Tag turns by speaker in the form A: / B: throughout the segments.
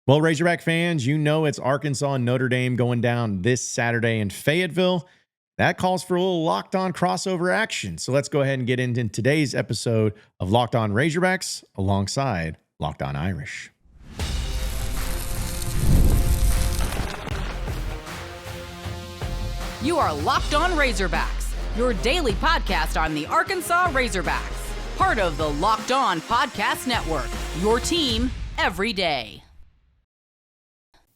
A: Well, Razorback fans, you know it's Arkansas and Notre Dame going down this Saturday in Fayetteville. That calls for a little Locked On crossover action. So let's go ahead and get into today's episode of Locked On Razorbacks alongside Locked On Irish.
B: You are Locked On Razorbacks, your daily podcast on the Arkansas Razorbacks, part of the Locked On Podcast Network, your team every day.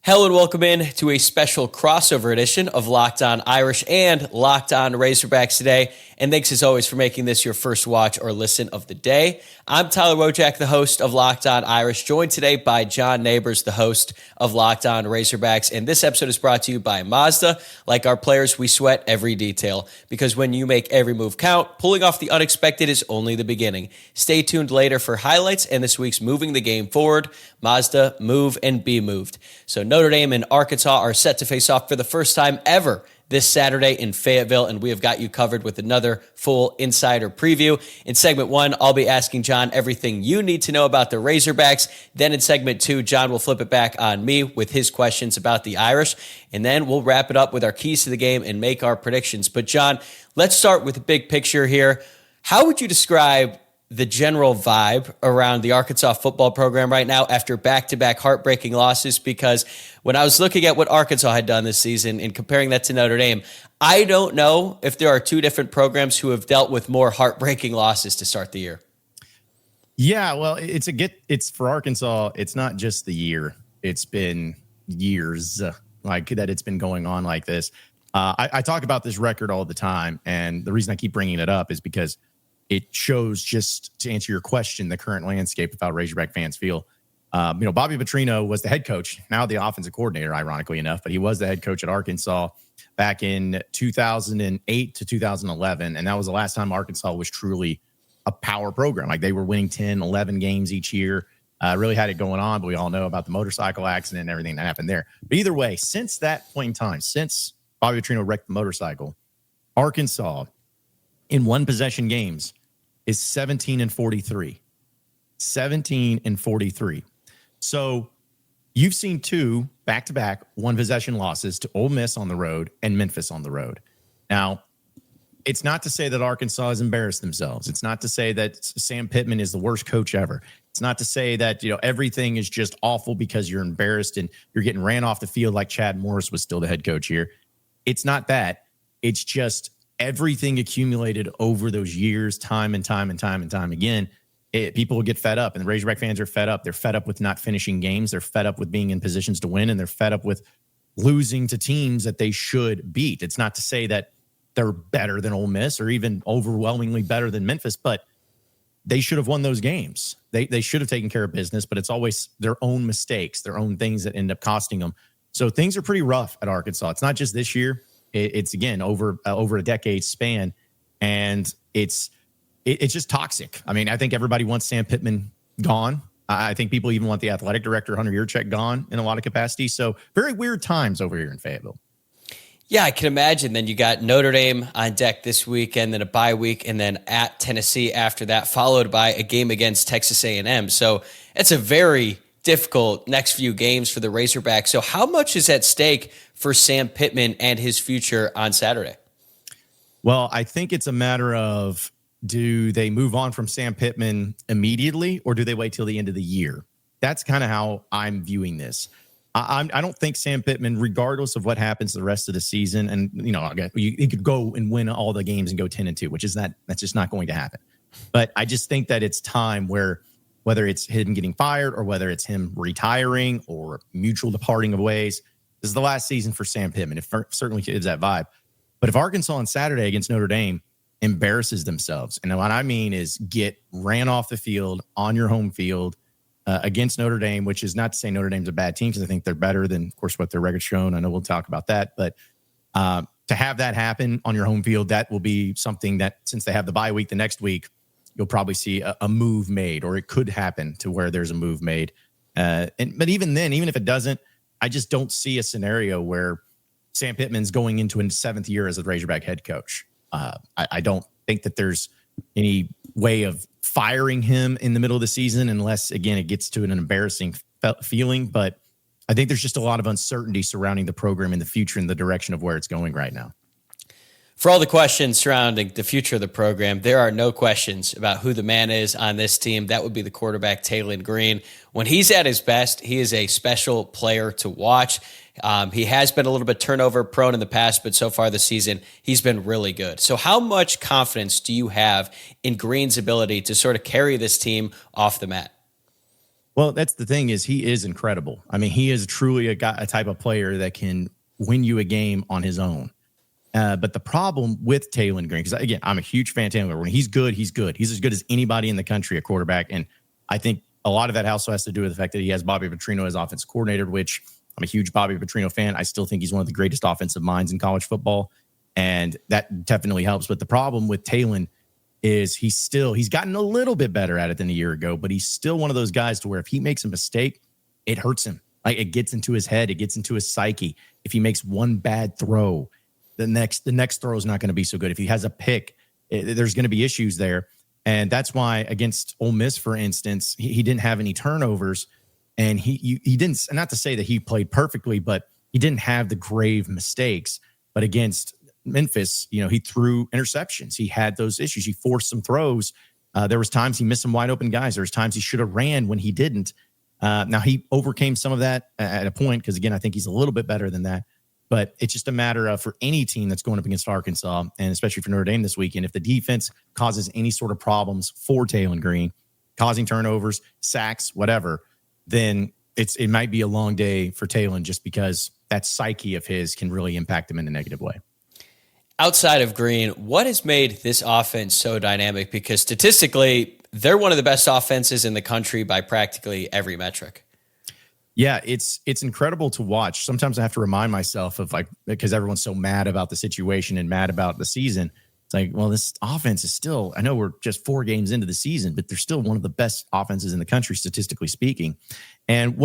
C: Hello and welcome in to a special crossover edition of Locked On Irish and Locked On Razorbacks today. And thanks as always for making this your first watch or listen of the day. I'm Tyler Wojak, the host of Locked On Irish, joined today by John Nabors, the host of Locked On Razorbacks. And this episode is brought to you by Mazda. Like our players, we sweat every detail because when you make every move count, pulling off the unexpected is only the beginning. Stay tuned later for highlights and this week's Moving the Game Forward. Mazda, move and be moved. So Notre Dame and Arkansas are set to face off for the first time ever this Saturday in Fayetteville, and we have got you covered with another full insider preview. In segment one, I'll be asking John everything you need to know about the Razorbacks. Then in segment two, John will flip it back on me with his questions about the Irish, and then we'll wrap it up with our keys to the game and make our predictions. But John, let's start with the big picture here. How would you describe the general vibe around the Arkansas football program right now after back-to-back heartbreaking losses? Because when I was looking at what Arkansas had done this season and comparing that to Notre Dame, I don't know if there are two different programs who have dealt with more heartbreaking losses to start the year.
A: Yeah, well, it's for Arkansas. It's not just the year. It's been years like that. It's been going on like this. I talk about this record all the time. And the reason I keep bringing it up is because it shows, just to answer your question, the current landscape of how Razorback fans feel. Bobby Petrino was the head coach, now the offensive coordinator, ironically enough, but he was the head coach at Arkansas back in 2008 to 2011. And that was the last time Arkansas was truly a power program. Like, they were winning 10, 11 games each year. Really had it going on, but we all know about the motorcycle accident and everything that happened there. But either way, since that point in time, since Bobby Petrino wrecked the motorcycle, Arkansas in one possession games is 17-43. 17-43. So you've seen two back-to-back one possession losses to Ole Miss on the road and Memphis on the road. Now, it's not to say that Arkansas has embarrassed themselves. It's not to say that Sam Pittman is the worst coach ever. It's not to say that, everything is just awful because you're embarrassed and you're getting ran off the field like Chad Morris was still the head coach here. It's not that. It's just everything accumulated over those years, time and time again. People will get fed up, and the Razorback fans are fed up. They're fed up with not finishing games. They're fed up with being in positions to win, and they're fed up with losing to teams that they should beat. It's not to say that they're better than Ole Miss or even overwhelmingly better than Memphis, but they should have won those games. They should have taken care of business, but it's always their own mistakes, their own things that end up costing them. So things are pretty rough at Arkansas. It's not just this year. It's again over a decade span, and it's just toxic. I mean, I think everybody wants Sam Pittman gone. I think people even want the athletic director Hunter Yurchek gone in a lot of capacity. So very weird times over here in Fayetteville.
C: Yeah, I can imagine. Then you got Notre Dame on deck this weekend, then a bye week, and then at Tennessee after that, followed by a game against Texas A&M. So it's a very difficult next few games for the Razorbacks. So how much is at stake for Sam Pittman and his future on Saturday?
A: Well, I think it's a matter of, do they move on from Sam Pittman immediately, or do they wait till the end of the year? That's kind of how I'm viewing this. I don't think Sam Pittman, regardless of what happens the rest of the season, and you could go and win all the games and go 10-2, that's just not going to happen. But I just think that it's time where, whether it's him getting fired or whether it's him retiring or mutual departing of ways, this is the last season for Sam Pittman. It certainly gives that vibe. But if Arkansas on Saturday against Notre Dame embarrasses themselves, and what I mean is get ran off the field on your home field against Notre Dame, which is not to say Notre Dame's a bad team, because I think they're better than, of course, what their record's shown. I know we'll talk about that. But to have that happen on your home field, that will be something that, since they have the bye week the next week, you'll probably see a move made, or it could happen to where there's a move made. But even then, even if it doesn't, I just don't see a scenario where Sam Pittman's going into a seventh year as a Razorback head coach. I don't think that there's any way of firing him in the middle of the season, unless, again, it gets to an embarrassing feeling. But I think there's just a lot of uncertainty surrounding the program in the future and the direction of where it's going right now.
C: For all the questions surrounding the future of the program, there are no questions about who the man is on this team. That would be the quarterback, Taylen Green. When he's at his best, he is a special player to watch. He has been a little bit turnover prone in the past, but so far this season, he's been really good. So how much confidence do you have in Green's ability to sort of carry this team off the mat?
A: Well, that's the thing is he is incredible. I mean, he is truly a type of player that can win you a game on his own. But the problem with Taylen Green, because again, I'm a huge fan of Taylen Green. When he's good, he's good. He's as good as anybody in the country at quarterback. And I think a lot of that also has to do with the fact that he has Bobby Petrino as offensive coordinator, which I'm a huge Bobby Petrino fan. I still think he's one of the greatest offensive minds in college football. And that definitely helps. But the problem with Taylen is he's gotten a little bit better at it than a year ago, but he's still one of those guys to where if he makes a mistake, it hurts him. Like it gets into his head. It gets into his psyche. If he makes one bad throw, the next throw is not going to be so good. If he has a pick, there's going to be issues there. And that's why against Ole Miss, for instance, he didn't have any turnovers. And he didn't, not to say that he played perfectly, but he didn't have the grave mistakes. But against Memphis, he threw interceptions. He had those issues. He forced some throws. There was times he missed some wide open guys. There was times he should have ran when he didn't. Now he overcame some of that at a point, because again, I think he's a little bit better than that. But it's just a matter of, for any team that's going up against Arkansas, and especially for Notre Dame this weekend, if the defense causes any sort of problems for Taylen Green, causing turnovers, sacks, whatever, then it might be a long day for Taylen, just because that psyche of his can really impact him in a negative way.
C: Outside of Green, what has made this offense so dynamic? Because statistically, they're one of the best offenses in the country by practically every metric.
A: Yeah, it's incredible to watch. Sometimes I have to remind myself of, like, because everyone's so mad about the situation and mad about the season. It's like, well, this offense is still, I know we're just 4 games into the season, but they're still one of the best offenses in the country, statistically speaking. And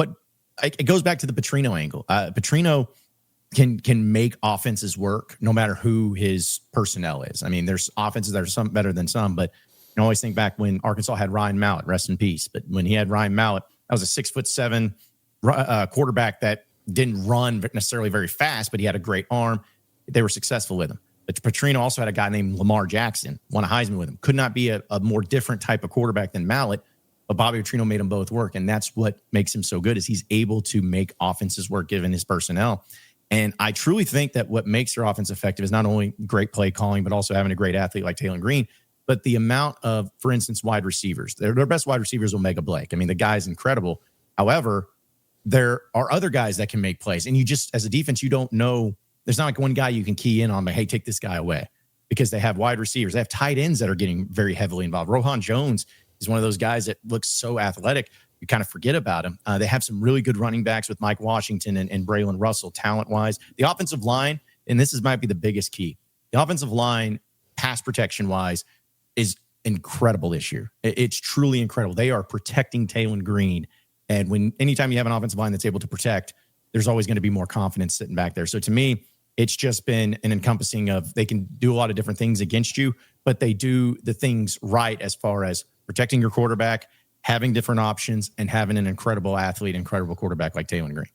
A: it goes back to the Petrino angle. Petrino can make offenses work no matter who his personnel is. I mean, there's offenses that are some better than some, but I always think back when Arkansas had Ryan Mallett, rest in peace. But when he had Ryan Mallett, that was a 6'7" quarterback that didn't run necessarily very fast, but he had a great arm. They were successful with him. But Petrino also had a guy named Lamar Jackson, won a Heisman with him. Could not be a more different type of quarterback than Mallett, but Bobby Petrino made them both work. And that's what makes him so good, is he's able to make offenses work given his personnel. And I truly think that what makes their offense effective is not only great play calling, but also having a great athlete like Taylen Green, but the amount of, for instance, wide receivers. Their best wide receivers, Omega Blake. I mean, the guy's incredible. However, there are other guys that can make plays. And you just, as a defense, you don't know. There's not like one guy you can key in on, like, hey, take this guy away, because they have wide receivers. They have tight ends that are getting very heavily involved. Rohan Jones is one of those guys that looks so athletic, you kind of forget about him. They have some really good running backs with Mike Washington and Braylon Russell, talent-wise. The offensive line, and might be the biggest key, the offensive line, pass protection-wise, is incredible this year. It's truly incredible. They are protecting Taylen Green. And anytime you have an offensive line that's able to protect, there's always going to be more confidence sitting back there. So to me, it's just been an encompassing of, they can do a lot of different things against you, but they do the things right as far as protecting your quarterback, having different options, and having an incredible athlete, incredible quarterback like Taylen Green.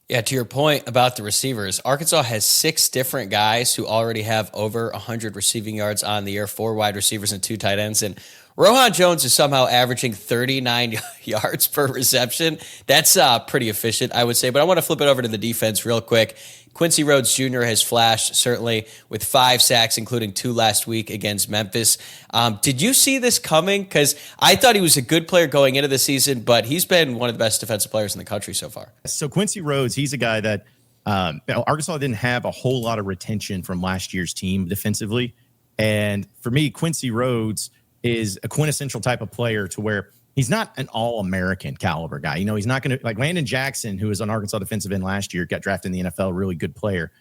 C: Yeah, to your point about the receivers, Arkansas has 6 different guys who already have over 100 receiving yards on the year, 4 wide receivers and 2 tight ends. And Rohan Jones is somehow averaging 39 yards per reception. That's pretty efficient, I would say. But I want to flip it over to the defense real quick. Quincy Rhodes Jr. has flashed, certainly, with 5 sacks, including 2 last week against Memphis. Did you see this coming? Because I thought he was a good player going into the season, but he's been one of the best defensive players in the country so far.
A: So Quincy Rhodes, he's a guy that Arkansas didn't have a whole lot of retention from last year's team defensively. And for me, Quincy Rhodes is a quintessential type of player to where he's not an all-American caliber guy. He's not going to, like Landon Jackson, who was on Arkansas defensive end last year, got drafted in the NFL, really good player.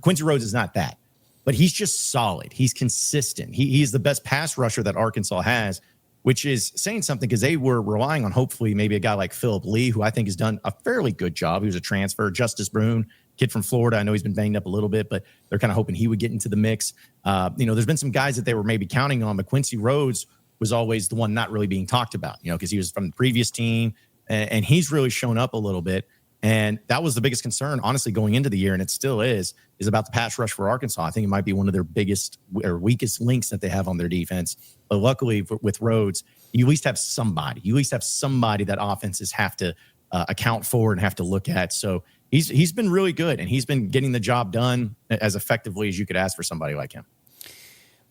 A: Quincy Rhodes is not that, but he's just solid. He's consistent. He's the best pass rusher that Arkansas has, which is saying something, because they were relying on hopefully maybe a guy like Phillip Lee, who I think has done a fairly good job. He was a transfer. Justice Boone, kid from Florida. I know he's been banged up a little bit, but they're kind of hoping he would get into the mix. There's been some guys that they were maybe counting on, but Quincy Rhodes was always the one not really being talked about, because he was from the previous team, and he's really shown up a little bit. And that was the biggest concern, honestly, going into the year, and it still is about the pass rush for Arkansas. I think it might be one of their biggest or weakest links that they have on their defense. But luckily with Rhodes, you at least have somebody. You at least have somebody that offenses have to account for and have to look at. So he's been really good, and he's been getting the job done as effectively as you could ask for somebody like him.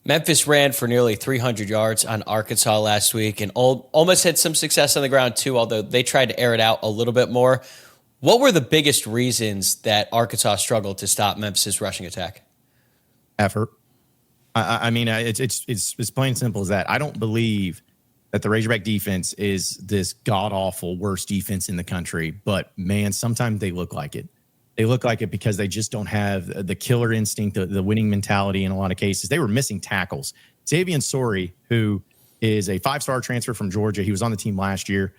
C: Memphis ran for nearly 300 yards on Arkansas last week and almost had some success on the ground too, although they tried to air it out a little bit more. What were the biggest reasons that Arkansas struggled to stop Memphis's rushing attack?
A: Effort. I mean, it's plain and simple as that. I don't believe that the Razorback defense is this god-awful worst defense in the country, but man, sometimes they look like it. They look like it because they just don't have the killer instinct, the winning mentality in a lot of cases. They were missing tackles. Xavier Sori, who is a 5-star transfer from Georgia, he was on the team last year.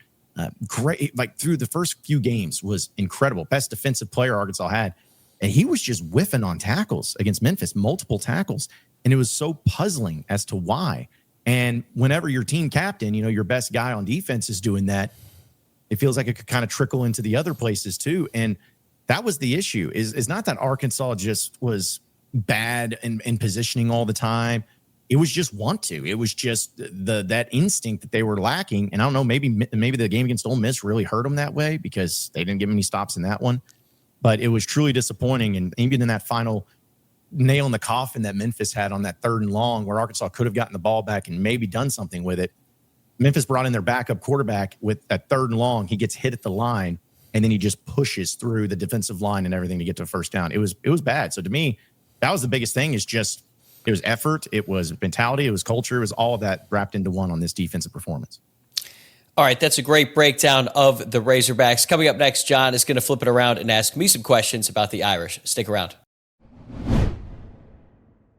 A: Great, like through the first few games was incredible. Best defensive player Arkansas had. And he was just whiffing on tackles against Memphis, multiple tackles. And it was so puzzling as to why. And whenever your team captain, your best guy on defense is doing that, it feels like it could kind of trickle into the other places too. And that was the issue is not that Arkansas just was bad in positioning all the time. It was just it was just that instinct that they were lacking. And I don't know, maybe the game against Ole Miss really hurt them that way because they didn't give any stops in that one. But it was truly disappointing. And even in that final nail in the coffin that Memphis had on that 3rd and long where Arkansas could have gotten the ball back and maybe done something with it, Memphis brought in their backup quarterback with that 3rd and long. He gets hit at the line, and then he just pushes through the defensive line and everything to get to a first down. It was bad. So to me, that was the biggest thing is just it was effort, it was mentality, it was culture, it was all of that wrapped into one on this defensive performance.
C: All right, that's a great breakdown of the Razorbacks. Coming up next, John is going to flip it around and ask me some questions about the Irish. Stick around.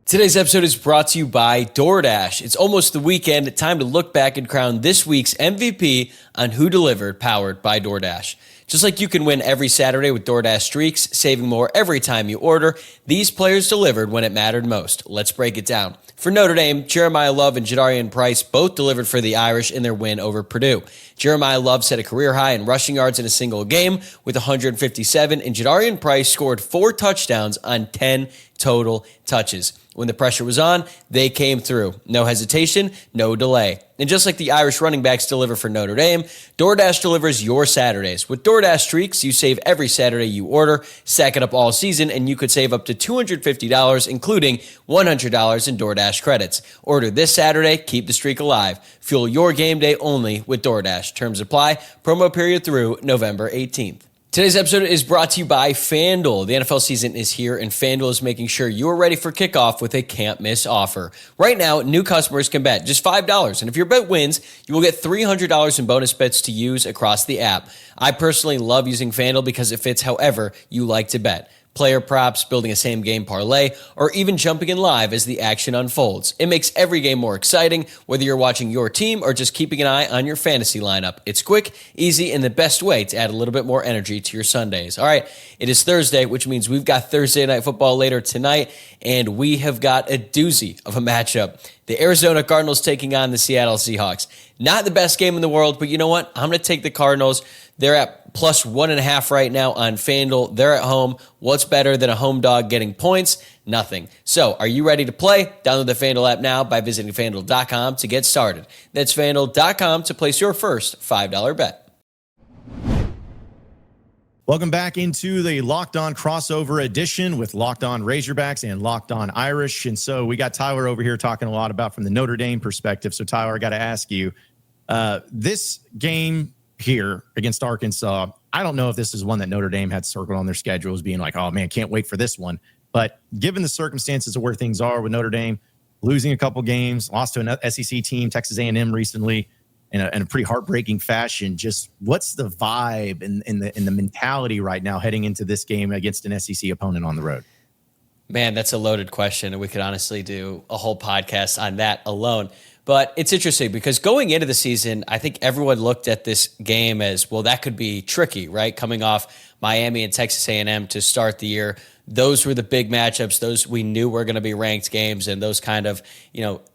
C: Today's episode is brought to you by DoorDash. It's almost the weekend. Time to look back and crown this week's MVP on Who Delivered, powered by DoorDash. Just like you can win every Saturday with DoorDash Streaks, saving more every time you order, these players delivered when it mattered most. Let's break it down. For Notre Dame, Jeremiah Love and Jadarian Price both delivered for the Irish in their win over Purdue. Jeremiah Love set a career high in rushing yards in a single game with 157, and Jadarian Price scored 4 touchdowns on 10 total touches. When the pressure was on, they came through. No hesitation, no delay. And just like the Irish running backs deliver for Notre Dame, DoorDash delivers your Saturdays. With DoorDash Streaks, you save every Saturday you order, stack it up all season, and you could save up to $250, including $100 in DoorDash credits. Order this Saturday, keep the streak alive. Fuel your game day only with DoorDash. Terms apply. Promo period through November 18th. Today's episode is brought to you by FanDuel. The NFL season is here, and FanDuel is making sure you're ready for kickoff with a can't-miss offer. Right now, new customers can bet just $5, and if your bet wins, you will get $300 in bonus bets to use across the app. I personally love using FanDuel because it fits however you like to bet. Player props, building a same-game parlay, or even jumping in live as the action unfolds. It makes every game more exciting, whether you're watching your team or just keeping an eye on your fantasy lineup. It's quick, easy, and the best way to add a little bit more energy to your Sundays. All right, it is Thursday, which means we've got Thursday Night Football later tonight, and we have got a doozy of a matchup. The Arizona Cardinals taking on the Seattle Seahawks. Not the best game in the world, but you know what? I'm going to take the Cardinals. They're at plus 1.5 right now on FanDuel. They're at home. What's better than a home dog getting points? Nothing. So are you ready to play? Download the FanDuel app now by visiting FanDuel.com to get started. That's FanDuel.com to place your first $5 bet.
A: Welcome back into the Locked On crossover edition with Locked On Razorbacks and Locked On Irish. And so we got Tyler over here talking a lot about from the Notre Dame perspective. So Tyler, I got to ask you, this game here against Arkansas, I don't know if this is one that Notre Dame had circled on their schedule as being like, oh man, can't wait for this one. But given the circumstances of where things are with Notre Dame losing a couple games, lost to an SEC team, Texas A&M recently, in a pretty heartbreaking fashion, just what's the vibe and the mentality right now heading into this game against an SEC opponent on the road?
C: Man, that's a loaded question, and we could honestly do a whole podcast on that alone. But it's interesting because going into the season, I think everyone looked at this game as, well, that could be tricky, right? Coming off Miami and Texas A&M to start the year. those were the big matchups. Those we knew were going to be ranked games, and those kind of,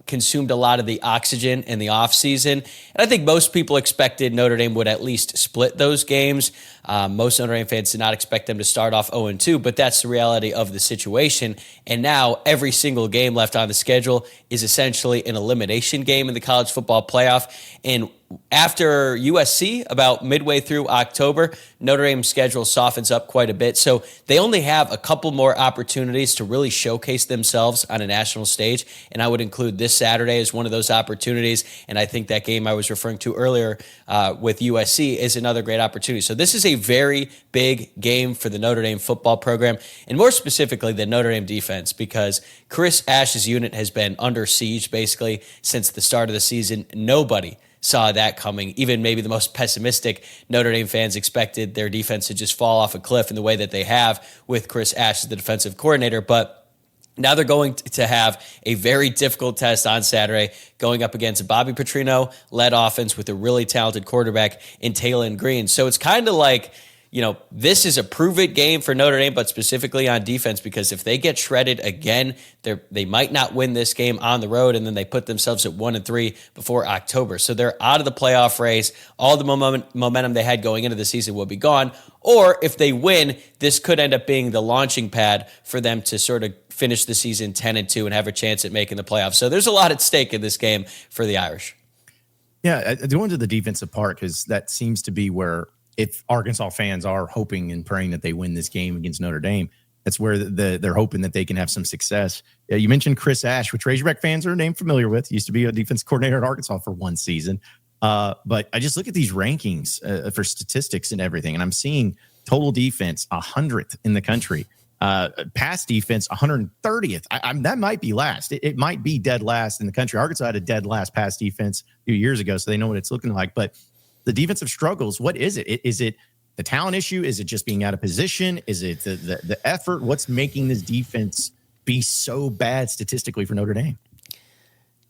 C: consumed a lot of the oxygen in the offseason. And I think most people expected Notre Dame would at least split those games. Most Notre Dame fans did not expect them to start off 0-2, but that's the reality of the situation. And now every single game left on the schedule is essentially an elimination game in the college football playoff. And after USC, about midway through October, Notre Dame's schedule softens up quite a bit. So they only have a couple more opportunities to really showcase themselves on a national stage. And I would include this Saturday as one of those opportunities. And I think that game I was referring to earlier with USC is another great opportunity. So this is a very big game for the Notre Dame football program, and more specifically the Notre Dame defense, because Chris Ash's unit has been under siege basically since the start of the season. Nobody saw that coming. Even maybe the most pessimistic Notre Dame fans expected their defense to just fall off a cliff in the way that they have with Chris Ash as the defensive coordinator. But now they're going to have a very difficult test on Saturday, going up against a Bobby Petrino-led offense with a really talented quarterback in Taylen Green. So it's kind of like, this is a prove-it game for Notre Dame, but specifically on defense, because if they get shredded again, they might not win this game on the road, and then they put themselves at 1-3 before October. So they're out of the playoff race. All the momentum they had going into the season will be gone. Or if they win, this could end up being the launching pad for them to sort of finish the season 10-2 and have a chance at making the playoffs. So there's a lot at stake in this game for the Irish.
A: Yeah, going to the defensive part, because that seems to be where, if Arkansas fans are hoping and praying that they win this game against Notre Dame, that's where they're hoping that they can have some success. Yeah, you mentioned Chris Ash, which Razorback fans are named familiar with. Used to be a defense coordinator at Arkansas for one season. But I just look at these rankings for statistics and everything, and I'm seeing total defense 100th in the country. Pass defense 130th. That might be last. It might be dead last in the country. Arkansas had a dead last pass defense a few years ago, so they know what it's looking like. But the defensive struggles, what is it? Is it the talent issue? Is it just being out of position? Is it the effort? What's making this defense be so bad statistically for Notre Dame?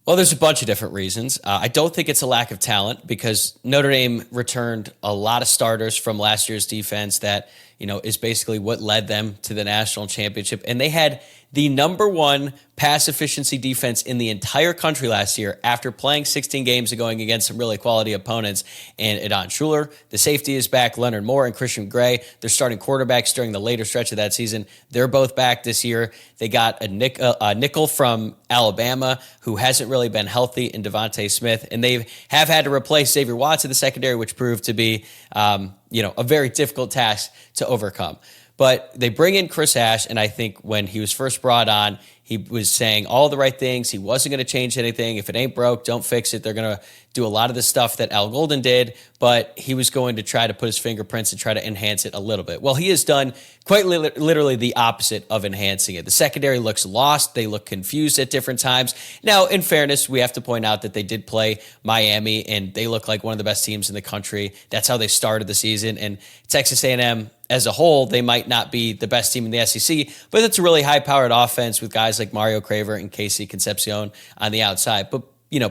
C: Well, there's a bunch of different reasons. I don't think it's a lack of talent, because Notre Dame returned a lot of starters from last year's defense that, is basically what led them to the national championship. And they had the number one pass efficiency defense in the entire country last year after playing 16 games and going against some really quality opponents. And Adon Schuler, the safety, is back. Leonard Moore and Christian Gray, they're starting quarterbacks during the later stretch of that season. They're both back this year. They got a nickel from Alabama who hasn't really been healthy in Devontae Smith. And they have had to replace Xavier Watts in the secondary, which proved to be, a very difficult task to overcome. But they bring in Chris Ash, and I think when he was first brought on, he was saying all the right things. He wasn't going to change anything. If it ain't broke, don't fix it. They're going to do a lot of the stuff that Al Golden did, but he was going to try to put his fingerprints and try to enhance it a little bit. Well, he has done quite literally the opposite of enhancing it. The secondary looks lost. They look confused at different times. Now, in fairness, we have to point out that they did play Miami, and they look like one of the best teams in the country. That's how they started the season. And Texas A&M, as a whole, they might not be the best team in the SEC, but it's a really high-powered offense with guys like Mario Craver and Casey Concepcion on the outside. But,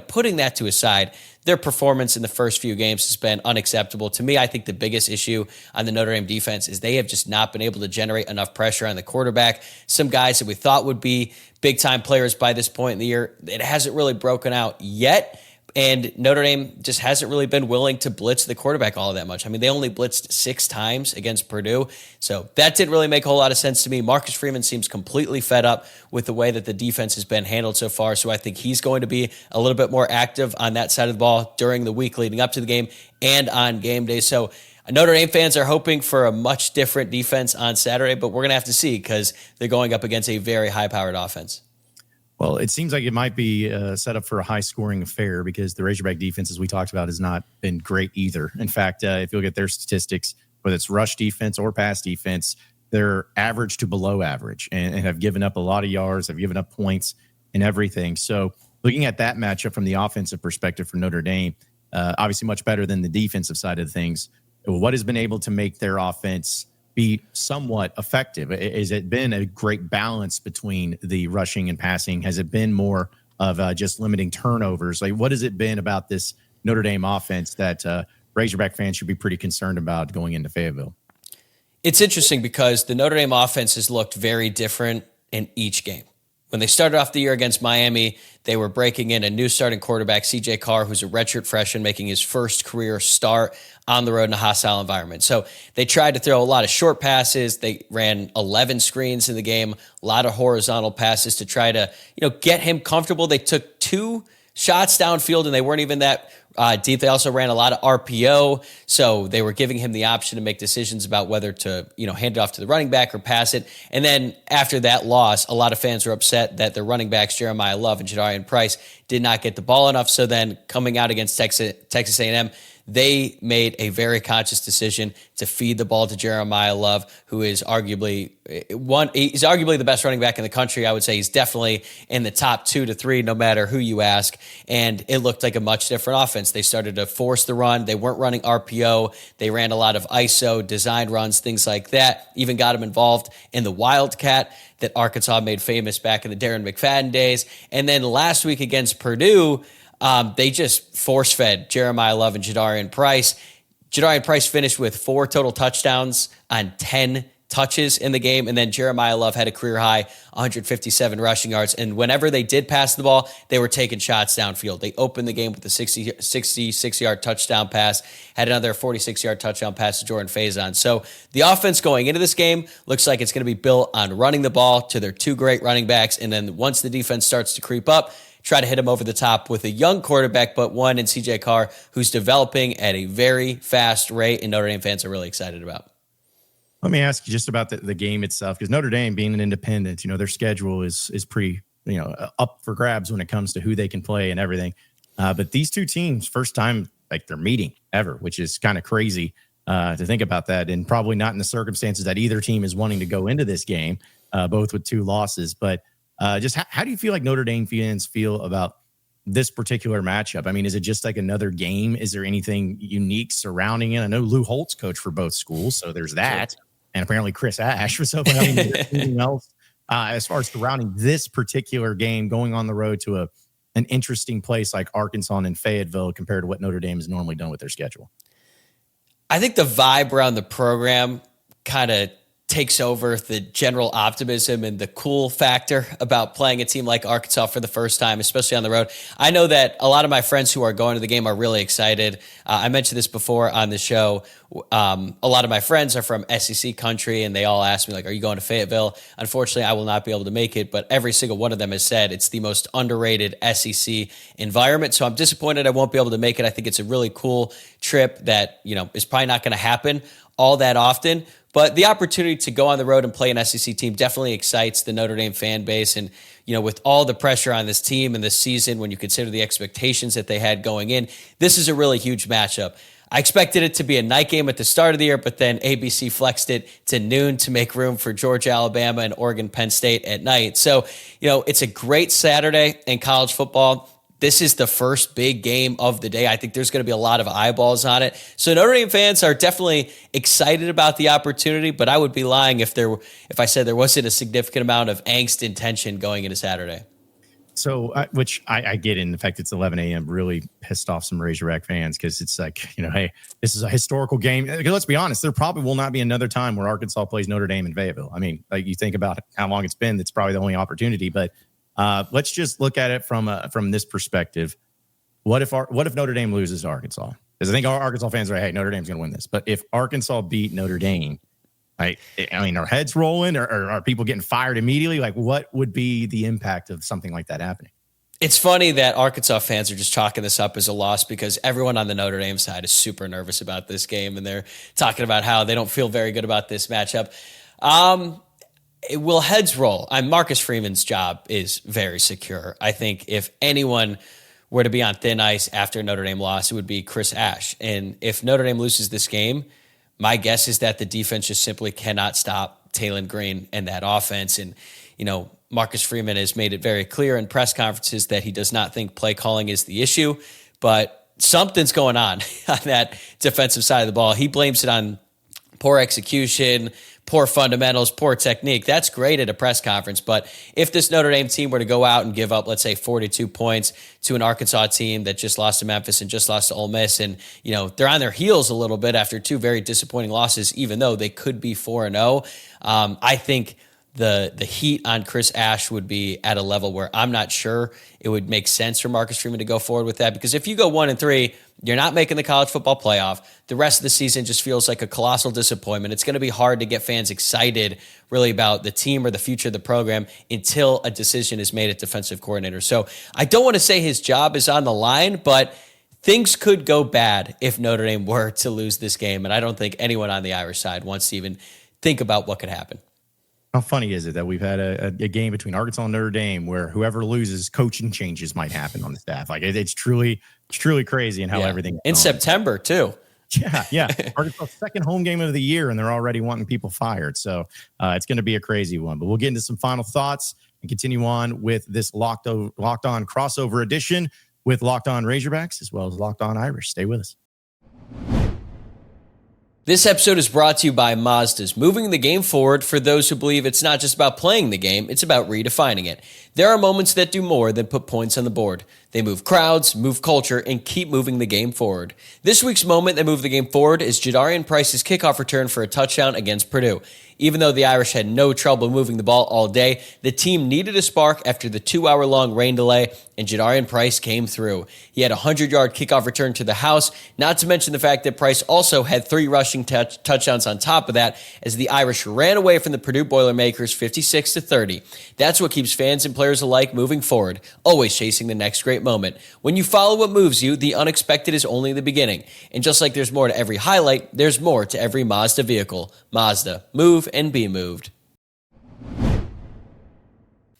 C: putting that to a side, their performance in the first few games has been unacceptable. To me, I think the biggest issue on the Notre Dame defense is they have just not been able to generate enough pressure on the quarterback. Some guys that we thought would be big-time players by this point in the year, it hasn't really broken out yet. And Notre Dame just hasn't really been willing to blitz the quarterback all that much. I mean, they only blitzed 6 times against Purdue. So that didn't really make a whole lot of sense to me. Marcus Freeman seems completely fed up with the way that the defense has been handled so far. So I think he's going to be a little bit more active on that side of the ball during the week leading up to the game and on game day. So Notre Dame fans are hoping for a much different defense on Saturday, but we're going to have to see, because they're going up against a very high-powered offense.
A: Well, it seems like it might be set up for a high-scoring affair, because the Razorback defense, as we talked about, has not been great either. In fact, if you look at their statistics, whether it's rush defense or pass defense, they're average to below average and have given up a lot of yards, have given up points and everything. So looking at that matchup from the offensive perspective for Notre Dame, obviously much better than the defensive side of things. What has been able to make their offense be somewhat effective? Has it been a great balance between the rushing and passing? Has it been more of just limiting turnovers? Like, what has it been about this Notre Dame offense that Razorback fans should be pretty concerned about going into Fayetteville?
C: It's interesting because the Notre Dame offense has looked very different in each game. When they started off the year against Miami, they were breaking in a new starting quarterback, CJ Carr, who's a redshirt freshman, making his first career start on the road in a hostile environment. So they tried to throw a lot of short passes. They ran 11 screens in the game, a lot of horizontal passes to try to, get him comfortable. They took 2 shots downfield and they weren't even that deep. They also ran a lot of RPO, so they were giving him the option to make decisions about whether to, hand it off to the running back or pass it. And then after that loss, a lot of fans were upset that their running backs, Jeremiah Love and Jadarian Price, did not get the ball enough. So then coming out against Texas A&M, they made a very conscious decision to feed the ball to Jeremiah Love, who is arguably the best running back in the country. I would say he's definitely in the top 2 to 3, no matter who you ask. And it looked like a much different offense. They started to force the run. They weren't running RPO. They ran a lot of ISO, designed runs, things like that. Even got him involved in the Wildcat that Arkansas made famous back in the Darren McFadden days. And then last week against Purdue, they just force-fed Jeremiah Love and Jadarian Price. Jadarian Price finished with 4 total touchdowns on 10 touches in the game, and then Jeremiah Love had a career-high 157 rushing yards. And whenever they did pass the ball, they were taking shots downfield. They opened the game with a 66-yard touchdown pass, had another 46-yard touchdown pass to Jordan Faison. So the offense going into this game looks like it's going to be built on running the ball to their 2 great running backs, and then once the defense starts to creep up, try to hit him over the top with a young quarterback, but one in CJ Carr, who's developing at a very fast rate, and Notre Dame fans are really excited about.
A: Let me ask you just about the game itself, because Notre Dame being an independent, their schedule is pretty, up for grabs when it comes to who they can play and everything. But these 2 teams, first time like they're meeting ever, which is kind of crazy to think about that, and probably not in the circumstances that either team is wanting to go into this game, both with 2 losses. But just how do you feel like Notre Dame fans feel about this particular matchup? I mean, is it just like another game? Is there anything unique surrounding it? I know Lou Holtz coached for both schools, so there's that. Sure. And apparently Chris Ash was open. I mean, anything else as far as surrounding this particular game, going on the road to an interesting place like Arkansas and Fayetteville compared to what Notre Dame has normally done with their schedule?
C: I think the vibe around the program kind of takes over the general optimism and the cool factor about playing a team like Arkansas for the first time, especially on the road. I know that a lot of my friends who are going to the game are really excited. I mentioned this before on the show. A lot of my friends are from SEC country, and they all ask me, like, are you going to Fayetteville? Unfortunately, I will not be able to make it, but every single one of them has said it's the most underrated SEC environment. So I'm disappointed I won't be able to make it. I think it's a really cool trip that, is probably not going to happen all that often. But the opportunity to go on the road and play an SEC team definitely excites the Notre Dame fan base. And, with all the pressure on this team and this season, when you consider the expectations that they had going in, this is a really huge matchup. I expected it to be a night game at the start of the year, but then ABC flexed it to noon to make room for Georgia, Alabama, and Oregon, Penn State at night. So, it's a great Saturday in college football. This is the first big game of the day. I think there's going to be a lot of eyeballs on it. So Notre Dame fans are definitely excited about the opportunity, but I would be lying if I said there wasn't a significant amount of angst and tension going into Saturday.
A: So, which I get in. In fact, it's 11 a.m. really pissed off some Razorback fans because it's like, hey, this is a historical game. Let's be honest, there probably will not be another time where Arkansas plays Notre Dame in Fayetteville. I mean, like you think about how long it's been, that's probably the only opportunity. But let's just look at it from this perspective. What if Notre Dame loses to Arkansas? Because I think our Arkansas fans are like, hey, Notre Dame's going to win this. But if Arkansas beat Notre Dame, right? I mean, are heads rolling or are people getting fired immediately? Like, what would be the impact of something like that happening?
C: It's funny that Arkansas fans are just chalking this up as a loss because everyone on the Notre Dame side is super nervous about this game, and they're talking about how they don't feel very good about this matchup. Will heads roll? Marcus Freeman's job is very secure. I think if anyone were to be on thin ice after a Notre Dame loss, it would be Chris Ash. And if Notre Dame loses this game, my guess is that the defense just simply cannot stop Taylen Green and that offense. And, Marcus Freeman has made it very clear in press conferences that he does not think play calling is the issue, but something's going on that defensive side of the ball. He blames it on poor execution, poor fundamentals, poor technique. That's great at a press conference. But if this Notre Dame team were to go out and give up, let's say, 42 points to an Arkansas team that just lost to Memphis and just lost to Ole Miss, and they're on their heels a little bit after two very disappointing losses, even though they could be 4-0, I think the heat on Chris Ash would be at a level where I'm not sure it would make sense for Marcus Freeman to go forward with that. Because if you go 1-3, you're not making the college football playoff. The rest of the season just feels like a colossal disappointment. It's going to be hard to get fans excited really about the team or the future of the program until a decision is made at defensive coordinator. So I don't want to say his job is on the line, but things could go bad if Notre Dame were to lose this game. And I don't think anyone on the Irish side wants to even think about what could happen.
A: How funny is it that we've had a game between Arkansas and Notre Dame where whoever loses, coaching changes might happen on the staff? Like it's truly crazy and how everything
C: in September too.
A: Yeah. Arkansas second home game of the year, and they're already wanting people fired. So it's going to be a crazy one. But we'll get into some final thoughts and continue on with this Locked On crossover edition with Locked On Razorbacks as well as Locked On Irish. Stay with us.
C: This episode is brought to you by Mazda's, moving the game forward for those who believe it's not just about playing the game, it's about redefining it. There are moments that do more than put points on the board. They move crowds, move culture, and keep moving the game forward. This week's moment that moved the game forward is Jadarian Price's kickoff return for a touchdown against Purdue. Even though the Irish had no trouble moving the ball all day, the team needed a spark after the 2-hour-long rain delay, and Jadarian Price came through. He had a 100-yard kickoff return to the house, not to mention the fact that Price also had 3 rushing touchdowns on top of that, as the Irish ran away from the Purdue Boilermakers 56-30. That's what keeps fans and players alike moving forward, always chasing the next great moment. When you follow what moves you, the unexpected is only the beginning. And just like there's more to every highlight, there's more to every Mazda vehicle. Mazda, move and be moved.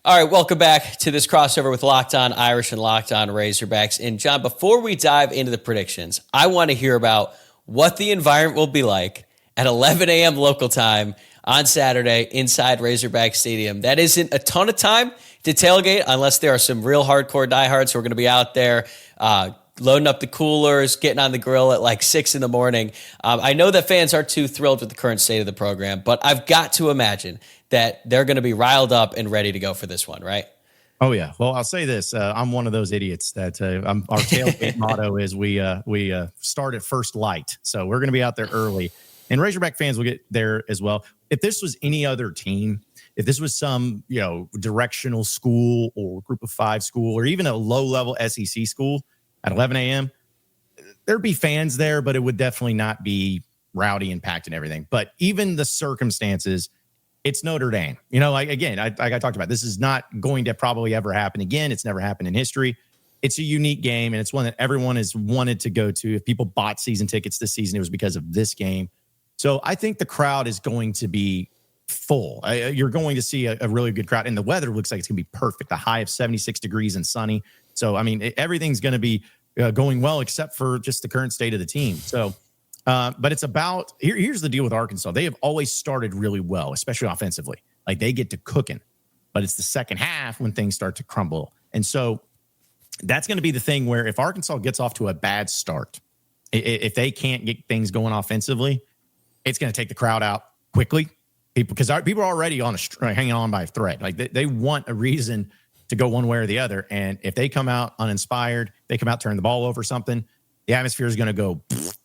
C: All right, welcome back to this crossover with Locked On Irish and Locked On Razorbacks. And John, before we dive into the predictions, I want to hear about what the environment will be like at 11 a.m. local time on Saturday inside Razorback Stadium. That isn't a ton of time to tailgate unless there are some real hardcore diehards who are going to be out there loading up the coolers, getting on the grill at like 6 in the morning. I know that fans aren't too thrilled with the current state of the program, but I've got to imagine that they're going to be riled up and ready to go for this one, right?
A: Oh, yeah. Well, I'll say this. I'm one of those idiots that our tailgate motto is we start at first light. So we're going to be out there early. And Razorback fans will get there as well. If this was any other team, if this was some, directional school or group of 5 school or even a low-level SEC school at 11 a.m., there'd be fans there, but it would definitely not be rowdy and packed and everything. But even the circumstances, it's Notre Dame. I talked about, this is not going to probably ever happen again. It's never happened in history. It's a unique game, and it's one that everyone has wanted to go to. If people bought season tickets this season, it was because of this game. So I think the crowd is going to be full. You're going to see a really good crowd, and the weather looks like it's going to be perfect. A high of 76 degrees and sunny. So, everything's going to be going well except for just the current state of the team. So, but it's about here's the deal with Arkansas. They have always started really well, especially offensively. Like they get to cooking, but it's the second half when things start to crumble. And so that's going to be the thing where if Arkansas gets off to a bad start, if they can't get things going offensively, it's going to take the crowd out quickly. People are already hanging on by a thread. Like they want a reason to go one way or the other. And if they come out uninspired, they come out, turn the ball over something, the atmosphere is going to go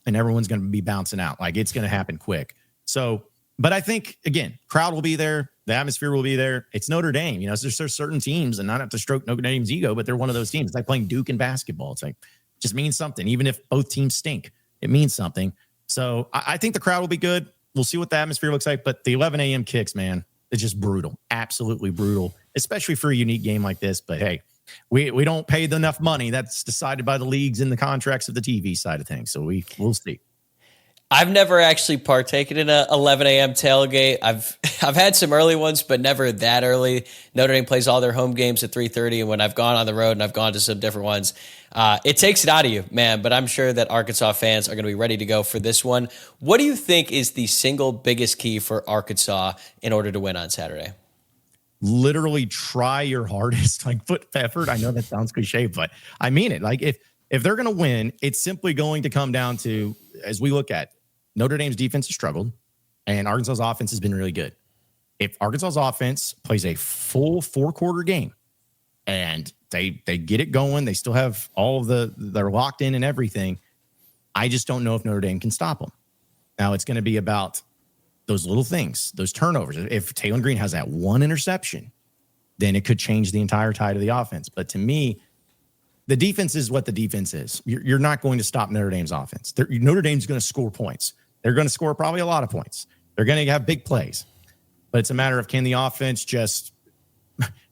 A: and everyone's going to be bouncing out. Like it's going to happen quick. So, but I think, again, crowd will be there. The atmosphere will be there. It's Notre Dame. There's certain teams, and not have to stroke Notre Dame's ego, but they're one of those teams. It's like playing Duke in basketball. It's like, just means something. Even if both teams stink, it means something. So I think the crowd will be good. We'll see what the atmosphere looks like. But the 11 a.m. kicks, man, it's just brutal. Absolutely brutal, especially for a unique game like this. But hey, we don't pay enough money. That's decided by the leagues and the contracts of the TV side of things. So we'll see.
C: I've never actually partaken in a 11 a.m. tailgate. I've had some early ones, but never that early. Notre Dame plays all their home games at 3:30, and when I've gone on the road and I've gone to some different ones, it takes it out of you, man. But I'm sure that Arkansas fans are going to be ready to go for this one. What do you think is the single biggest key for Arkansas in order to win on Saturday?
A: Literally try your hardest, like put effort. I know that sounds cliche, but I mean it. Like if they're going to win, it's simply going to come down to, as we look at, Notre Dame's defense has struggled. and Arkansas's offense has been really good. If Arkansas's offense plays a full 4-quarter game and they get it going, they still have all of they're locked in and everything. I just don't know if Notre Dame can stop them. Now it's going to be about those little things, those turnovers. If Taylen Green has that one interception, then it could change the entire tide of the offense. But to me, the defense is what the defense is. You're not going to stop Notre Dame's offense. Notre Dame's going to score points. They're going to score probably a lot of points. They're going to have big plays. But it's a matter of, can the offense just,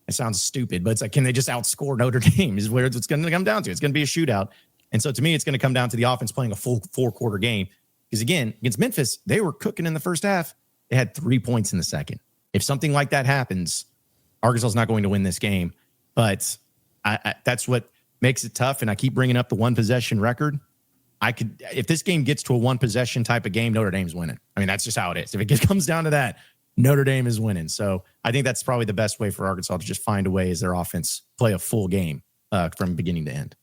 A: it sounds stupid, but it's like, can they just outscore Notre Dame is where it's going to come down to. It's going to be a shootout. And so to me, it's going to come down to the offense playing a full 4-quarter game. Because again, against Memphis, they were cooking in the first half. They had 3 points in the second. If something like that happens, Arkansas is not going to win this game. But that's what makes it tough. And I keep bringing up the 1-possession record. If this game gets to a 1-possession type of game, Notre Dame's winning. I mean, that's just how it is. If it comes down to that, Notre Dame is winning. So I think that's probably the best way for Arkansas to just find a way as their offense play a full game from beginning to end.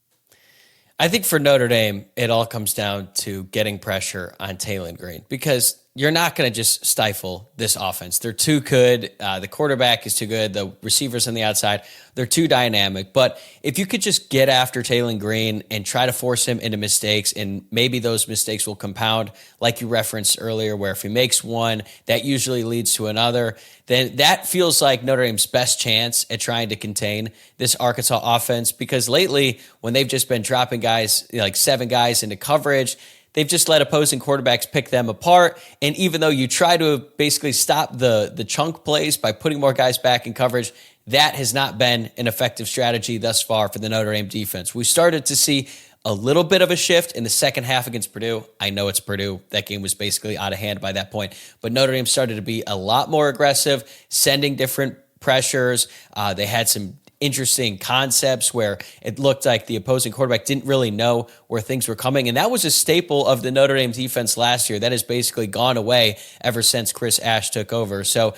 C: I think for Notre Dame, it all comes down to getting pressure on Taylen Green, because you're not going to just stifle this offense. They're too good. The quarterback is too good. The receivers on the outside, they're too dynamic. But if you could just get after Taylen Green and try to force him into mistakes, and maybe those mistakes will compound, like you referenced earlier, where if he makes one, that usually leads to another, then that feels like Notre Dame's best chance at trying to contain this Arkansas offense. Because lately, when they've just been dropping guys, like 7 guys into coverage, they've just let opposing quarterbacks pick them apart. And even though you try to basically stop the chunk plays by putting more guys back in coverage, that has not been an effective strategy thus far for the Notre Dame defense. We started to see a little bit of a shift in the second half against Purdue. I know it's Purdue. That game was basically out of hand by that point. But Notre Dame started to be a lot more aggressive, sending different pressures. They had some interesting concepts where it looked like the opposing quarterback didn't really know where things were coming. And that was a staple of the Notre Dame defense last year. That has basically gone away ever since Chris Ash took over. So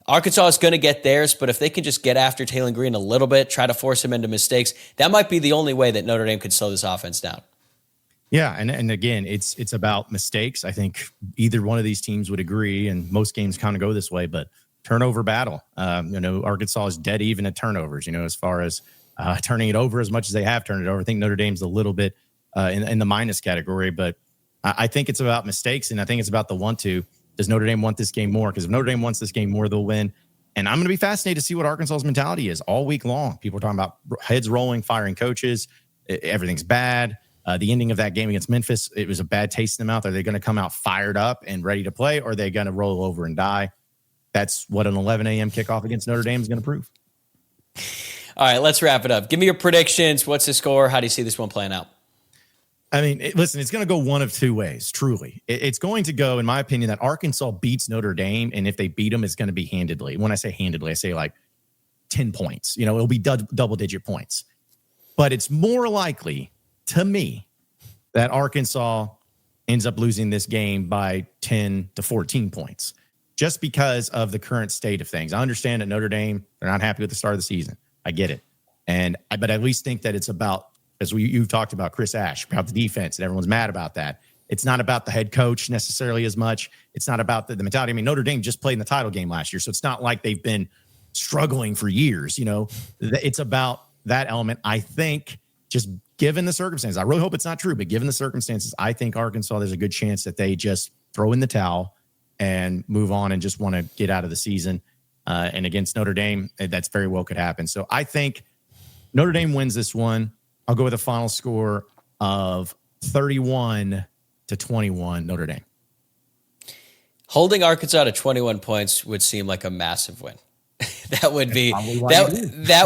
C: Arkansas is going to get theirs, but if they can just get after Taylen Green a little bit, try to force him into mistakes, that might be the only way that Notre Dame could slow this offense down.
A: Yeah, and again, it's about mistakes. I think either one of these teams would agree, and most games kind of go this way, but turnover battle. Arkansas is dead even at turnovers, as far as turning it over as much as they have turned it over. I think Notre Dame's a little bit in the minus category, but I think it's about mistakes, and I think it's about the want to. Does Notre Dame want this game more? Because if Notre Dame wants this game more, they'll win. And I'm going to be fascinated to see what Arkansas's mentality is all week long. People are talking about heads rolling, firing coaches. Everything's bad. The ending of that game against Memphis, it was a bad taste in the mouth. Are they going to come out fired up and ready to play, or are they going to roll over and die? That's what an 11 a.m. kickoff against Notre Dame is going to prove.
C: All right, let's wrap it up. Give me your predictions. What's the score? How do you see this one playing out?
A: I mean, listen, it's going to go one of two ways, truly. It's going to go, in my opinion, that Arkansas beats Notre Dame, and if they beat them, it's going to be handedly. When I say handedly, I say like 10 points. It'll be double-digit points. But it's more likely, to me, that Arkansas ends up losing this game by 10 to 14 points, just because of the current state of things. I understand that Notre Dame, they're not happy with the start of the season. I get it. But I at least think that it's about, as you've talked about Chris Ash, about the defense, and everyone's mad about that. It's not about the head coach necessarily as much. It's not about the mentality. I mean, Notre Dame just played in the title game last year, so it's not like they've been struggling for years. It's about that element. I think, just given the circumstances, I really hope it's not true, but given the circumstances, I think Arkansas, there's a good chance that they just throw in the towel and move on and just want to get out of the season. And against Notre Dame, that's very well could happen. So I think Notre Dame wins this one. I'll go with a final score of 31-21 Notre Dame.
C: Holding Arkansas to 21 points would seem like a massive win. That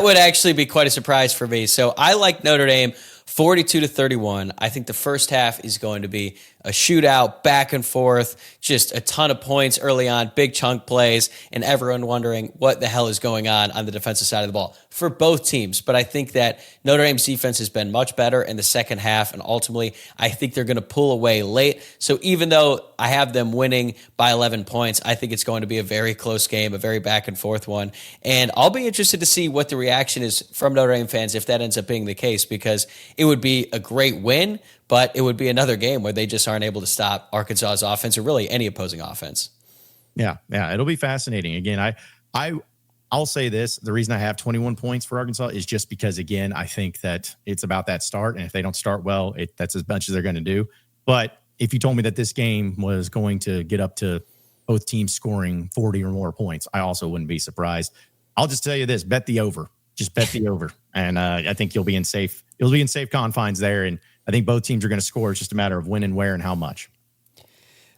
C: would actually be quite a surprise for me. So I like Notre Dame 42-31. I think the first half is going to be a shootout, back and forth, just a ton of points early on, big chunk plays, and everyone wondering what the hell is going on the defensive side of the ball for both teams. But I think that Notre Dame's defense has been much better in the second half, and ultimately I think they're going to pull away late. So even though I have them winning by 11 points, I think it's going to be a very close game, a very back and forth one. And I'll be interested to see what the reaction is from Notre Dame fans if that ends up being the case, because it would be a great win, but it would be another game where they just aren't able to stop Arkansas's offense, or really any opposing offense.
A: Yeah, it'll be fascinating. Again, I'll say this: the reason I have 21 points for Arkansas is just because, again, I think that it's about that start, and if they don't start well, that's as much as they're going to do. But if you told me that this game was going to get up to both teams scoring 40 or more points, I also wouldn't be surprised. I'll just tell you this: bet the over. Just bet the over, and I think you'll be in safe confines there. And I think both teams are going to score. It's just a matter of when and where and how much.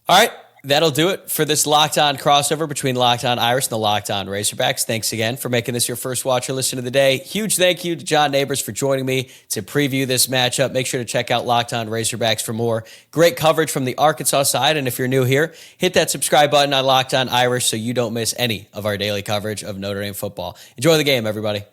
C: All right. That'll do it for this Locked On crossover between Locked On Irish and the Locked On Razorbacks. Thanks again for making this your first watch or listen of the day. Huge thank you to John Nabors for joining me to preview this matchup. Make sure to check out Locked On Razorbacks for more great coverage from the Arkansas side. And if you're new here, hit that subscribe button on Locked On Irish so you don't miss any of our daily coverage of Notre Dame football. Enjoy the game, everybody.